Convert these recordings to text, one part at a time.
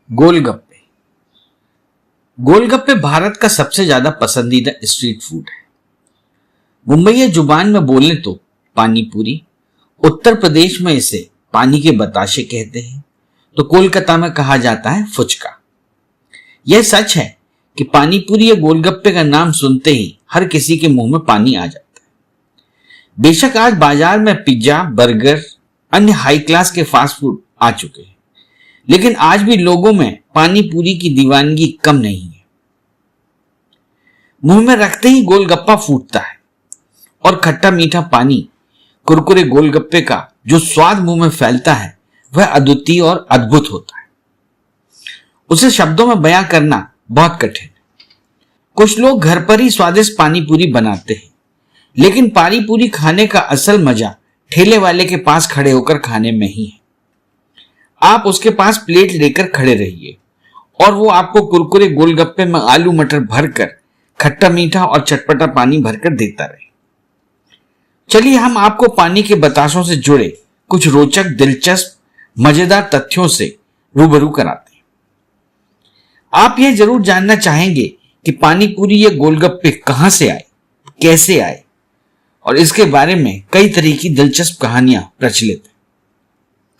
गोलगप्पे। गोलगप्पे भारत का सबसे ज्यादा पसंदीदा स्ट्रीट फूड है। मुंबई जुबान में बोले तो पानी पूरी, उत्तर प्रदेश में इसे पानी के बताशे कहते हैं, तो कोलकाता में कहा जाता है फुचका। यह सच है कि पानी पूरी या गोलगप्पे का नाम सुनते ही हर किसी के मुंह में पानी आ जाता है। बेशक आज बाजार में पिज्जा, बर्गर, अन्य हाई क्लास के फास्ट फूड आ चुके हैं, लेकिन आज भी लोगों में पानी पूरी की दीवानगी कम नहीं है। मुंह में रखते ही गोलगप्पा फूटता है और खट्टा मीठा पानी कुरकुरे गोलगप्पे का जो स्वाद मुंह में फैलता है वह अद्वितीय और अद्भुत होता है। उसे शब्दों में बयां करना बहुत कठिन है। कुछ लोग घर पर ही स्वादिष्ट पानी पूरी बनाते हैं, लेकिन पानी पूरी खाने का असल मजा ठेले वाले के पास खड़े होकर खाने में ही है। आप उसके पास प्लेट लेकर खड़े रहिए और वो आपको कुरकुरे गोलगप्पे में आलू मटर भरकर खट्टा मीठा और चटपटा पानी भरकर देता रहे। चलिए हम आपको पानी के बताशों से जुड़े कुछ रोचक, दिलचस्प, मजेदार तथ्यों से रूबरू कराते हैं। आप यह जरूर जानना चाहेंगे कि पानी पूरी या गोलगप्पे कहां से आए, कैसे आए, और इसके बारे में कई तरह की दिलचस्प कहानियां प्रचलित हैं।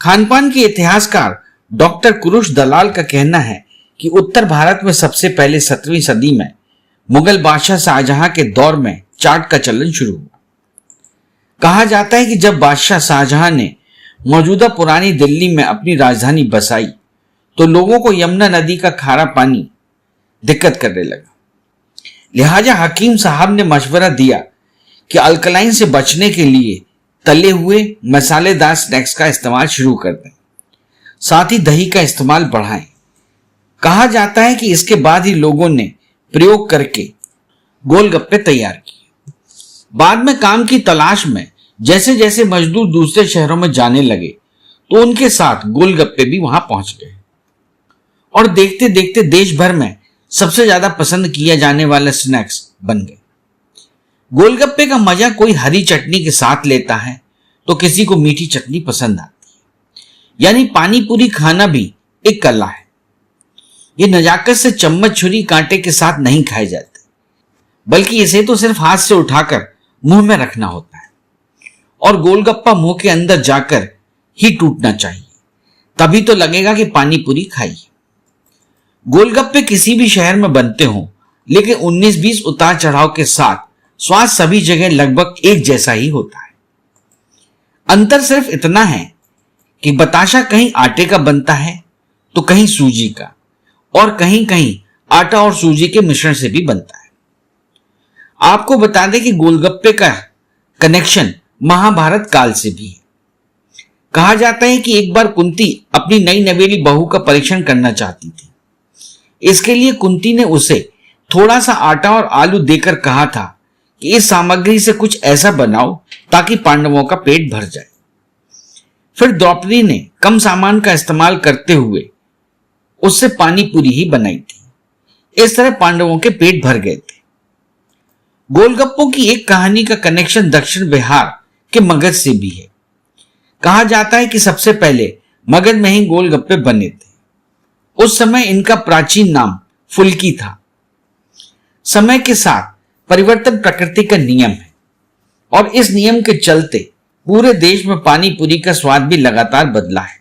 खानपान के इतिहासकार डॉक्टर कुरुश दलाल का कहना है कि उत्तर भारत में सबसे पहले 17वीं सदी में मुगल बादशाह शाहजहां के दौर में चाट का चलन शुरू हुआ। कहा जाता है कि जब बादशाह शाहजहां ने मौजूदा पुरानी दिल्ली में अपनी राजधानी बसाई तो लोगों को यमुना नदी का खारा पानी दिक्कत करने लगा। लिहाजा हकीम साहब ने मशवरा दिया कि अल्कलाइन से बचने के लिए तले हुए मसालेदार स्नैक्स का इस्तेमाल शुरू कर दें, साथ ही दही का इस्तेमाल बढ़ाएं। कहा जाता है कि इसके बाद ही लोगों ने प्रयोग करके गोलगप्पे तैयार किए। बाद में काम की तलाश में जैसे जैसे मजदूर दूसरे शहरों में जाने लगे तो उनके साथ गोलगप्पे भी वहां पहुंच गए और देखते देखते देश भर में सबसे ज्यादा पसंद किया जाने वाला स्नैक्स बन गए। गोलगप्पे का मजा कोई हरी चटनी के साथ लेता है तो किसी को मीठी चटनी पसंद आती है। यानी पानी पूरी खाना भी एक कला है। ये नजाकत से चम्मच छुरी कांटे के साथ नहीं खाए जाते, बल्कि इसे तो सिर्फ हाथ से उठाकर मुंह में रखना होता है और गोलगप्पा मुंह के अंदर जाकर ही टूटना चाहिए, तभी तो लगेगा कि पानी पूरी खाई। गोलगप्पे किसी भी शहर में बनते हों, लेकिन 19-20 उतार चढ़ाव के साथ स्वाद सभी जगह लगभग एक जैसा ही होता है। अंतर सिर्फ इतना है कि बताशा कहीं आटे का बनता है तो कहीं सूजी का, और कहीं कहीं आटा और सूजी के मिश्रण से भी बनता है। आपको बता दें कि गोलगप्पे का कनेक्शन महाभारत काल से भी है। कहा जाता है कि एक बार कुंती अपनी नई नवेली बहू का परीक्षण करना चाहती थी। इसके लिए कुंती ने उसे थोड़ा सा आटा और आलू देकर कहा था कि इस सामग्री से कुछ ऐसा बनाओ ताकि पांडवों का पेट भर जाए। फिर द्रौपदी ने कम सामान का इस्तेमाल करते हुए उससे पानी पूरी ही बनाई थी। इस तरह पांडवों के पेट भर गए थे। गोलगप्पों की एक कहानी का कनेक्शन दक्षिण बिहार के मगध से भी है। कहा जाता है कि सबसे पहले मगध में ही गोलगप्पे बने थे। उस समय इनका प्राचीन नाम फुल्की था। समय के साथ परिवर्तन प्रकृति का नियम है और इस नियम के चलते पूरे देश में पानी पूरी का स्वाद भी लगातार बदला है।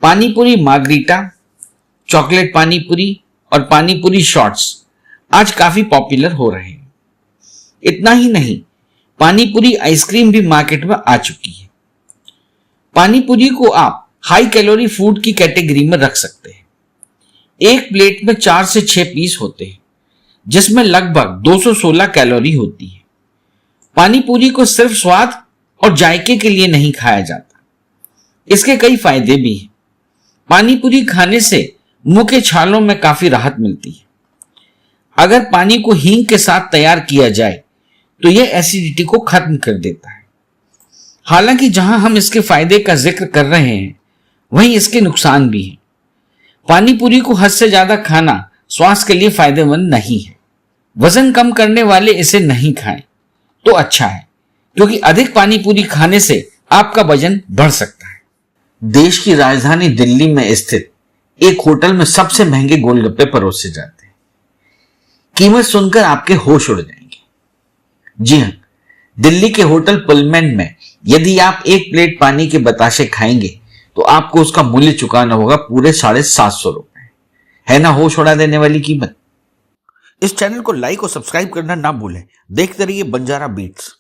पानी पूरी मार्गरीटा, चॉकलेट पानी पूरी और पानी पूरी शॉर्ट्स आज काफी पॉपुलर हो रहे हैं। इतना ही नहीं, पानी पूरी आइसक्रीम भी मार्केट में आ चुकी है। पानी पूरी को आप हाई कैलोरी फूड की कैटेगरी में रख सकते हैं। एक प्लेट में 4 से 6 पीस होते हैं, जिसमें लगभग 216 कैलोरी होती है। पानी पूरी को सिर्फ स्वाद और जायके के लिए नहीं खाया जाता, इसके कई फायदे भी हैं। पानी पूरी खाने से मुंह के छालों में काफी राहत मिलती है। अगर पानी को हींग के साथ तैयार किया जाए तो यह एसिडिटी को खत्म कर देता है। हालांकि जहां हम इसके फायदे का जिक्र कर रहे हैं, वहीं इसके नुकसान भी हैं। पानी पूरी को हद से ज्यादा खाना स्वास्थ्य के लिए फायदेमंद नहीं है। वजन कम करने वाले इसे नहीं खाएं तो अच्छा है, क्योंकि अधिक पानी पूरी खाने से आपका वजन बढ़ सकता है। देश की राजधानी दिल्ली में स्थित एक होटल में सबसे महंगे गोलगप्पे परोसे जाते हैं। कीमत सुनकर आपके होश उड़ जाएंगे। जी हां, दिल्ली के होटल पुलमैन में यदि आप एक प्लेट पानी के बताशे खाएंगे तो आपको उसका मूल्य चुकाना होगा पूरे 750 रुपए। है ना होश उड़ा देने वाली कीमत। इस चैनल को लाइक और सब्सक्राइब करना ना भूलें। देखते रहिए बंजारा बीट्स।